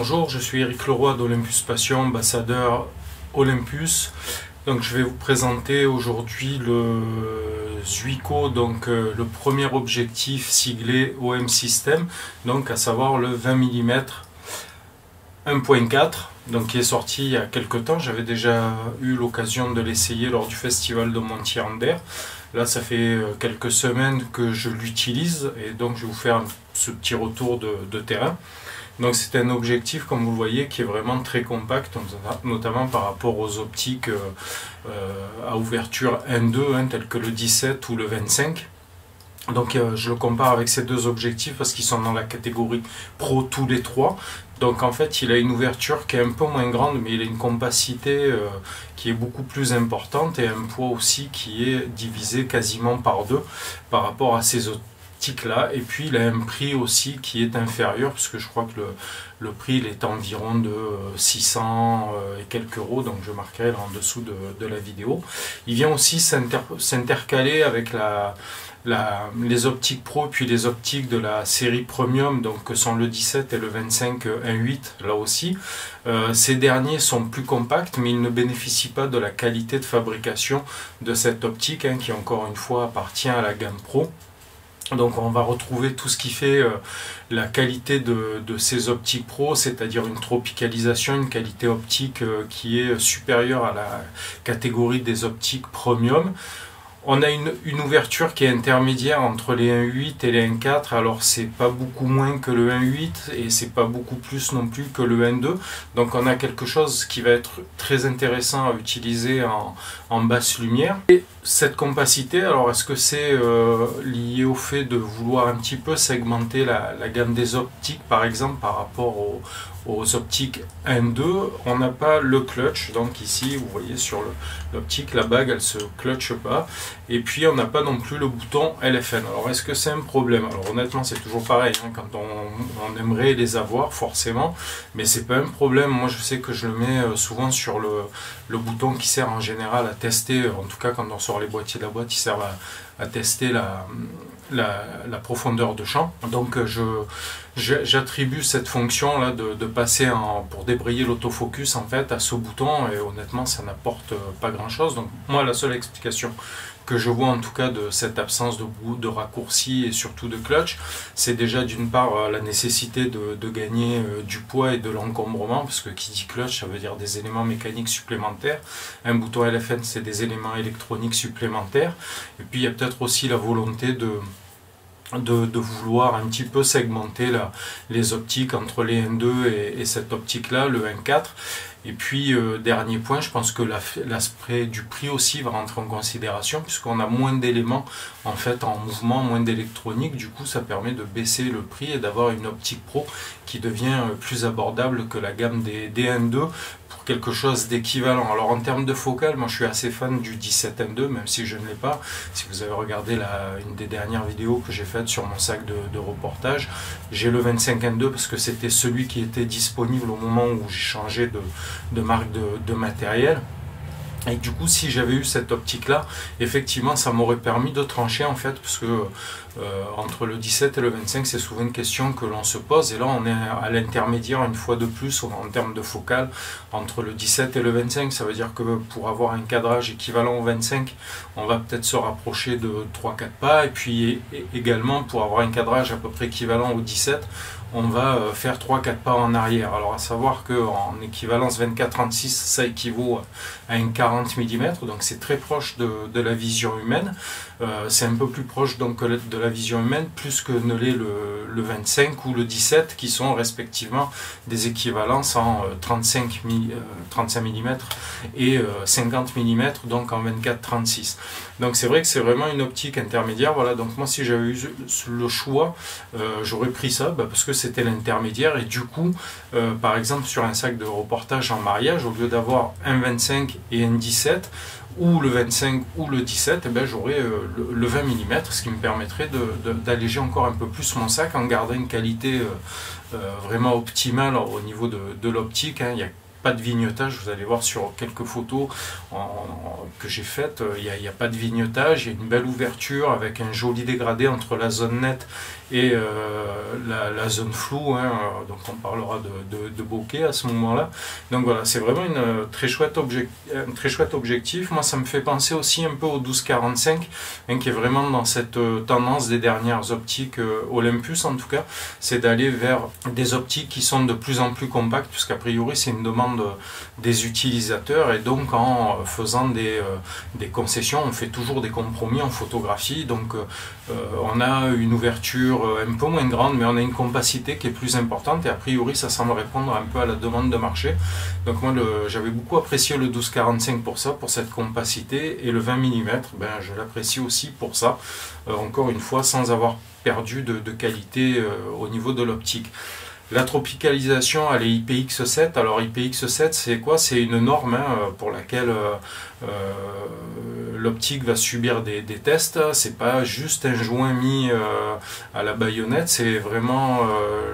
Bonjour, je suis Eric Leroy d'Olympus Passion, ambassadeur Olympus. Donc je vais vous présenter aujourd'hui le Zuiko, donc le premier objectif siglé OM System, donc à savoir le 20 mm 1.4, donc qui est sorti il y a quelques temps. J'avais déjà eu l'occasion de l'essayer lors du festival de Montier-Ander. Là, ça fait quelques semaines que je l'utilise et donc je vais vous faire ce petit retour de terrain. Donc c'est un objectif, comme vous le voyez, qui est vraiment très compact, notamment par rapport aux optiques à ouverture 1.2, tels que le 17 ou le 25. Donc je le compare avec ces deux objectifs parce qu'ils sont dans la catégorie Pro tous les trois. Donc en fait il a une ouverture qui est un peu moins grande, mais il a une compacité qui est beaucoup plus importante et un poids aussi qui est divisé quasiment par deux par rapport à ces autres là. Et puis il a un prix aussi qui est inférieur, puisque je crois que le prix il est environ de 600 et quelques euros, donc je marquerai là en dessous de la vidéo. Il vient aussi s'intercaler avec les optiques pro puis les optiques de la série premium, donc que sont le 17 et le 25 1.8 là aussi. Ces derniers sont plus compacts, mais ils ne bénéficient pas de la qualité de fabrication de cette optique qui encore une fois appartient à la gamme pro. Donc on va retrouver tout ce qui fait la qualité de ces optiques pro, c'est-à-dire une tropicalisation, une qualité optique qui est supérieure à la catégorie des optiques premium. On a une ouverture qui est intermédiaire entre les 1.8 et les 1.4, alors c'est pas beaucoup moins que le 1.8 et c'est pas beaucoup plus non plus que le 1.2. Donc on a quelque chose qui va être très intéressant à utiliser en basse lumière. Et cette compacité, alors est-ce que c'est lié au fait de vouloir un petit peu segmenter la gamme des optiques, par exemple par rapport aux optiques 1.2, on n'a pas le clutch, donc ici vous voyez sur l'optique la bague elle se clutche pas, et puis on n'a pas non plus le bouton LFN. Alors est-ce que c'est un problème? Alors honnêtement c'est toujours pareil, quand on aimerait les avoir forcément, mais c'est pas un problème. Moi je sais que je le mets souvent sur le bouton qui sert en général à tester, en tout cas quand on sort les boîtiers de la boîte, ils servent à tester la profondeur de champ. Donc j'attribue cette fonction là de passer pour débrayer l'autofocus en fait à ce bouton, et honnêtement ça n'apporte pas grand chose. Donc moi la seule explication que je vois en tout cas de cette absence de raccourci et surtout de clutch, c'est déjà d'une part la nécessité de gagner du poids et de l'encombrement, parce que qui dit clutch ça veut dire des éléments mécaniques supplémentaires, un bouton LFN c'est des éléments électroniques supplémentaires, et puis il y a peut-être aussi la volonté de vouloir un petit peu segmenter les optiques entre les 1.2 et cette optique là, le 1.4. Et puis dernier point, je pense que l'aspect du prix aussi va rentrer en considération, puisqu'on a moins d'éléments en fait en mouvement, moins d'électronique. Du coup ça permet de baisser le prix et d'avoir une optique pro qui devient plus abordable que la gamme des 1.2 pour quelque chose d'équivalent. Alors en termes de focale, moi je suis assez fan du 17 1.2, même si je ne l'ai pas. Si vous avez regardé une des dernières vidéos que j'ai faites sur mon sac de reportage, j'ai le 25 1.2 parce que c'était celui qui était disponible au moment où j'ai changé de marque de matériel. Et du coup si j'avais eu cette optique là, effectivement ça m'aurait permis de trancher en fait, parce que entre le 17 et le 25 c'est souvent une question que l'on se pose, et là on est à l'intermédiaire une fois de plus en termes de focale entre le 17 et le 25. Ça veut dire que pour avoir un cadrage équivalent au 25 on va peut-être se rapprocher de 3-4 pas, et puis également pour avoir un cadrage à peu près équivalent au 17 on va faire 3-4 pas en arrière. Alors à savoir qu'en équivalence 24-36 ça équivaut à une 40 mm, donc c'est très proche de la vision humaine. C'est un peu plus proche donc de la vision humaine plus que ne l'est le 25 ou le 17, qui sont respectivement des équivalences en 35 mm et 50 mm, donc en 24-36. Donc c'est vrai que c'est vraiment une optique intermédiaire. Voilà, donc moi si j'avais eu le choix, j'aurais pris ça parce que c'était l'intermédiaire, et du coup par exemple sur un sac de reportage en mariage, au lieu d'avoir un 25 et un 17 ou le 25 ou le 17, j'aurais le 20 mm, ce qui me permettrait d'alléger encore un peu plus mon sac en gardant une qualité vraiment optimale au niveau de l'optique. Il y a pas de vignettage. Vous allez voir sur quelques photos que j'ai faites, il n'y a pas de vignettage. Il y a une belle ouverture avec un joli dégradé entre la zone nette et la zone floue, hein. Donc on parlera de bokeh à ce moment-là. Donc voilà, c'est vraiment un très chouette objectif. Moi, ça me fait penser aussi un peu au 12-45, hein, qui est vraiment dans cette tendance des dernières optiques Olympus en tout cas, c'est d'aller vers des optiques qui sont de plus en plus compactes, puisqu'a priori c'est une demande des utilisateurs, et donc en faisant des concessions, on fait toujours des compromis en photographie. Donc on a une ouverture un peu moins grande, mais on a une compacité qui est plus importante, et a priori ça semble répondre un peu à la demande de marché. Donc moi j'avais beaucoup apprécié le 12-45 pour ça, pour cette compacité, et le 20 mm, ben, je l'apprécie aussi pour ça, encore une fois sans avoir perdu de qualité au niveau de l'optique. La tropicalisation, elle est IPX7. Alors IPX7, c'est quoi? C'est une norme, hein, pour laquelle l'optique va subir des tests. C'est pas juste un joint mis à la baïonnette, c'est vraiment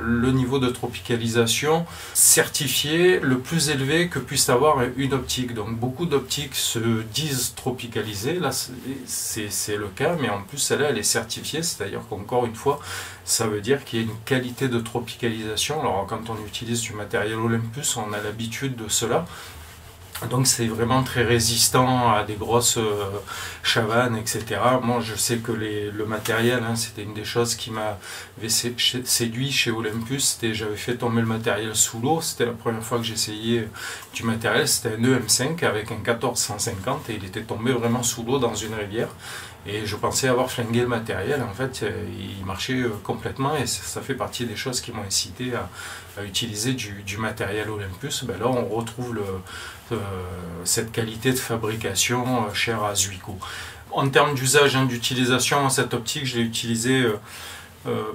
le niveau de tropicalisation certifié le plus élevé que puisse avoir une optique. Donc beaucoup d'optiques se disent tropicalisées, là c'est le cas, mais en plus celle-là elle est certifiée, c'est-à-dire qu'encore une fois ça veut dire qu'il y a une qualité de tropicalisation. Alors quand on utilise du matériel Olympus, on a l'habitude de cela. Donc c'est vraiment très résistant à des grosses chavannes, etc. Moi je sais que le matériel, hein, c'était une des choses qui m'avait séduit chez Olympus. J'avais fait tomber le matériel sous l'eau, c'était la première fois que j'essayais du matériel. C'était un EM5 avec un 1450 et il était tombé vraiment sous l'eau dans une rivière. Et je pensais avoir flingué le matériel, en fait il marchait complètement, et ça fait partie des choses qui m'ont incité à utiliser du matériel Olympus. Ben là on retrouve cette qualité de fabrication chère à Zuiko. En termes d'usage, hein, d'utilisation, cette optique je l'ai utilisée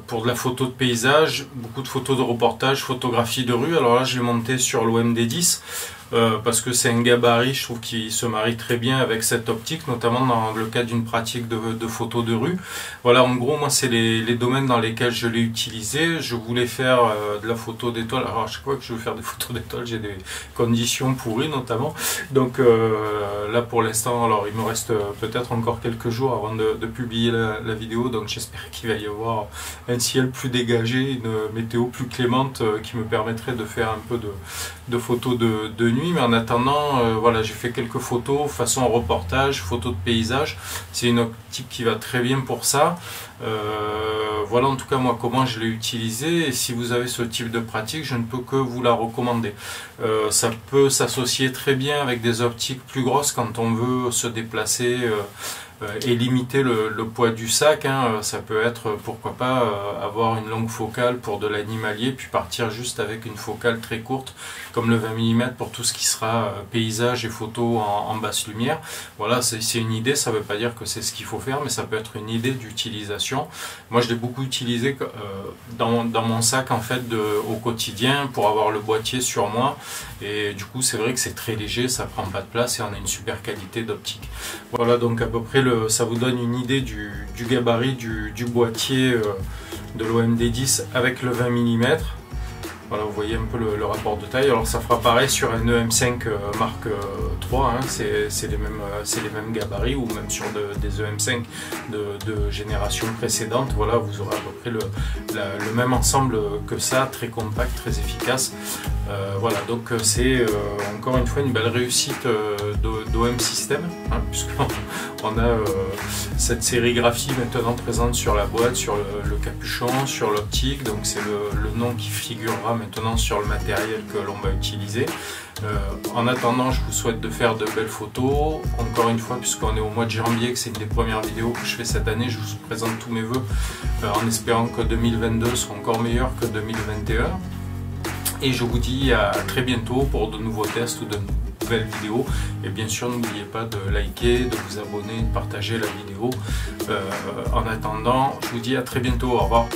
pour de la photo de paysage, beaucoup de photos de reportage, photographie de rue. Alors là je l'ai monté sur l'OMD10 parce que c'est un gabarit, je trouve, qui se marie très bien avec cette optique, notamment dans le cadre d'une pratique de photos de rue. Voilà, en gros, moi c'est les domaines dans lesquels je l'ai utilisé. Je voulais faire de la photo d'étoiles. Alors à chaque fois que je veux faire des photos d'étoiles, j'ai des conditions pourries notamment. Donc là pour l'instant, alors il me reste peut-être encore quelques jours avant de publier la vidéo, donc j'espère qu'il va y avoir un ciel plus dégagé, une météo plus clémente qui me permettrait de faire un peu de photos de nuit. Mais en attendant, voilà, j'ai fait quelques photos façon reportage, photos de paysage. C'est une optique qui va très bien pour ça. Voilà en tout cas moi comment je l'ai utilisé, et si vous avez ce type de pratique, je ne peux que vous la recommander. Ça peut s'associer très bien avec des optiques plus grosses quand on veut se déplacer et limiter le poids du sac, hein. Ça peut être, pourquoi pas, avoir une longue focale pour de l'animalier, puis partir juste avec une focale très courte comme le 20 mm pour tout ce qui sera paysage et photo en basse lumière. Voilà, c'est une idée, ça ne veut pas dire que c'est ce qu'il faut faire, mais ça peut être une idée d'utilisation. Moi je l'ai beaucoup utilisé dans mon sac en fait au quotidien pour avoir le boîtier sur moi, et du coup c'est vrai que c'est très léger, ça prend pas de place et on a une super qualité d'optique. Voilà, donc à peu près ça vous donne une idée du gabarit du boîtier de l'OMD10 avec le 20 mm. Voilà, vous voyez un peu le rapport de taille. Alors ça fera pareil sur un EM5 Mark III, hein. C'est les mêmes gabarits, ou même sur des EM5 de génération précédente. Voilà, vous aurez à peu près le même ensemble que ça, très compact, très efficace. Voilà, donc c'est encore une fois une belle réussite d'OM System, hein, puisqu'on a cette sérigraphie maintenant présente sur la boîte, sur le capuchon, sur l'optique. Donc c'est le nom qui figurera maintenant sur le matériel que l'on va utiliser. En attendant, je vous souhaite de faire de belles photos. Encore une fois, puisqu'on est au mois de janvier, que c'est une des premières vidéos que je fais cette année, je vous présente tous mes vœux en espérant que 2022 sera encore meilleur que 2021. Et je vous dis à très bientôt pour de nouveaux tests ou de nouvelles vidéos. Et bien sûr, n'oubliez pas de liker, de vous abonner, de partager la vidéo. En attendant, je vous dis à très bientôt. Au revoir.